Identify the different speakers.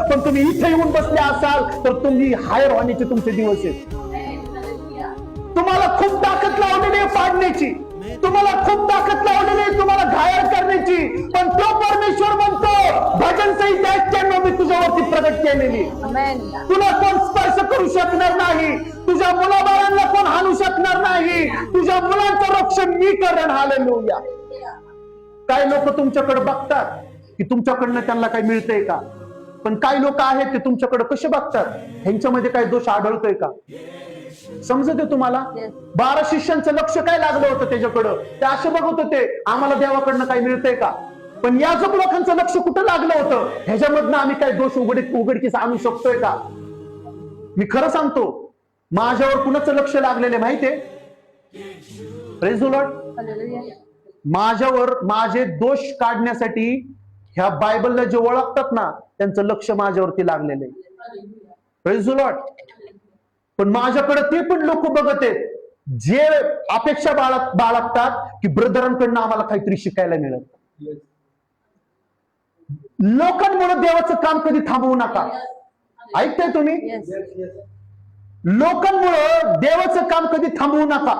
Speaker 1: पण तुम्ही इथे येऊन बसले असाल तर तुम्ही हायर होण्याचे तुमचे दिवस आहेत. तुम्हाला खूप ताकद लावलेली आहे पाडण्याची, तुम्हाला खूप ताकद लावलेली आहे तुम्हाला घायल करण्याची, पण तो परमेश्वर म्हणतो भजन संहिता 91 मी तुझ्यावरती प्रगट केलेली. तुला कोण स्पर्श करू शकणार नाही, तुझ्या मुलाबाळांना कोण हाणू शकणार नाही, तुझ्या मुलांचं रक्षण मी करेन. हालेलुया. काही लोक तुमच्याकडे बघतात की तुमच्याकडनं त्यांना काही मिळतंय का, पण काही लोक आहेत ते तुमच्याकडे कसे बघतात, ह्यांच्यामध्ये काही दोष आढळतोय का? समजते तुम्हाला? 12 शिष्यांचं लक्ष काय लागलं होतं त्याच्याकडं, ते असे बघत होते आम्हाला देवाकडनं काही मिळतंय का, पण याजक लोकांचं लक्ष कुठं लागलं होतं, ह्याच्यामधनं आम्ही काही दोष उघडकीस आणू शकतोय का? मी खरं सांगतो, माझ्यावर कुणाचं लक्ष लागलेलं माहितीये? Praise the Lord. माझ्यावर माझे दोष काढण्यासाठी ह्या बायबलला जे ओळखतात ना त्यांचं लक्ष माझ्यावरती लागलेलं आहे. Praise the Lord. पण माझ्याकडे ते पण लोक बघत आहेत जे अपेक्षा बाळगतात की ब्रदरांकडनं आम्हाला काहीतरी शिकायला मिळत. लोकांमुळे देवाचं काम कधी थांबवू नका. ऐकताय तुम्ही? लोकांमुळे देवाचं काम कधी थांबवू नका.